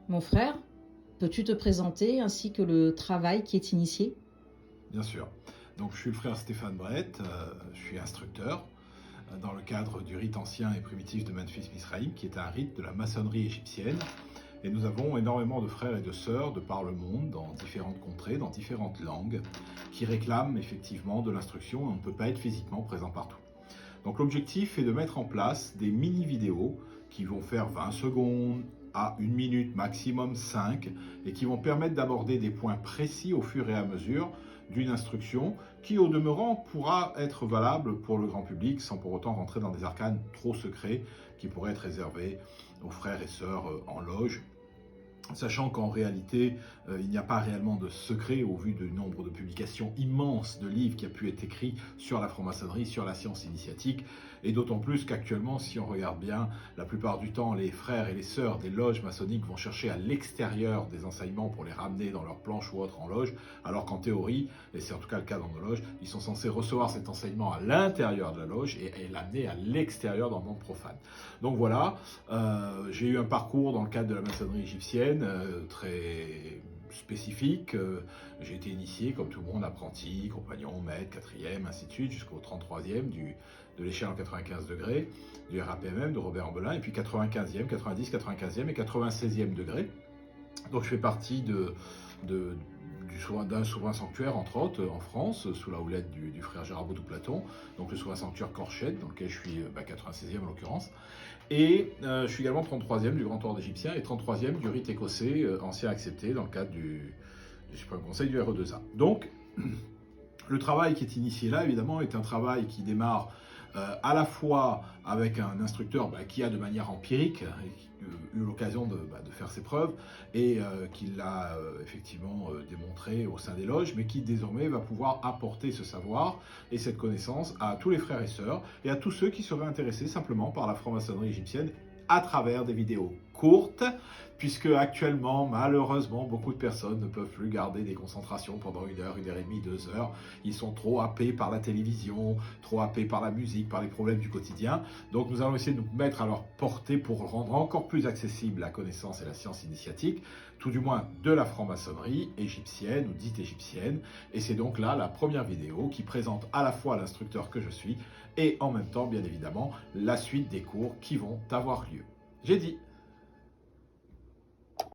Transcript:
Mon frère, peux-tu te présenter ainsi que le travail qui est initié? Bien sûr. Donc, je suis le frère Stéphane Brett, je suis instructeur dans le cadre du rite ancien et primitif de Memphis Misraïm, qui est un rite de la maçonnerie égyptienne. Et nous avons énormément de frères et de sœurs de par le monde, dans différentes contrées, dans différentes langues, qui réclament effectivement de l'instruction et on ne peut pas être physiquement présent partout. Donc l'objectif est de mettre en place des mini-vidéos qui vont faire 20 secondes à 1 minute, maximum 5, et qui vont permettre d'aborder des points précis au fur et à mesure d'une instruction qui, au demeurant, pourra être valable pour le grand public sans pour autant rentrer dans des arcanes trop secrets qui pourraient être réservés aux frères et sœurs en loge. Sachant qu'en réalité, il n'y a pas réellement de secret au vu du nombre de publications immenses de livres qui a pu être écrits sur la franc-maçonnerie, sur la science initiatique, et d'autant plus qu'actuellement, si on regarde bien, la plupart du temps, les frères et les sœurs des loges maçonniques vont chercher à l'extérieur des enseignements pour les ramener dans leur planche ou autre en loge, alors qu'en théorie, et c'est en tout cas le cas dans nos loges, ils sont censés recevoir cet enseignement à l'intérieur de la loge et l'amener à l'extérieur dans le monde profane. Donc voilà, j'ai eu un parcours dans le cadre de la maçonnerie égyptienne, très spécifique. J'ai été initié, comme tout le monde, apprenti, compagnon, maître, quatrième, ainsi de suite, jusqu'au 33e de l'échelle en 95 degrés, du RAPMM de Robert Ambelin, et puis 95e, 90, 95e et 96e degré. Donc je fais partie d'un souverain sanctuaire, entre autres, en France, sous la houlette du frère Gérard Baudou-Platon, donc le souverain sanctuaire Corchette, dans lequel je suis 96e en l'occurrence. Et je suis également 33e du Grand Ordre égyptien et 33e du rite écossais ancien accepté dans le cadre du Suprême Conseil du RE2A. Donc, le travail qui est initié là, évidemment, est un travail qui démarre à la fois avec un instructeur qui a de manière empirique eu l'occasion de faire ses preuves et qui l'a effectivement démontré au sein des loges, mais qui désormais va pouvoir apporter ce savoir et cette connaissance à tous les frères et sœurs et à tous ceux qui seraient intéressés simplement par la franc-maçonnerie égyptienne à travers des vidéos courtes, puisque actuellement, malheureusement, beaucoup de personnes ne peuvent plus garder des concentrations pendant 1 heure, 1 heure et demie, 2 heures. Ils sont trop happés par la télévision, trop happés par la musique, par les problèmes du quotidien. Donc nous allons essayer de nous mettre à leur portée pour rendre encore plus accessible la connaissance et la science initiatique, tout du moins de la franc-maçonnerie égyptienne ou dite égyptienne. Et c'est donc là la première vidéo qui présente à la fois l'instructeur que je suis et en même temps, bien évidemment, la suite des cours qui vont avoir lieu. J'ai dit.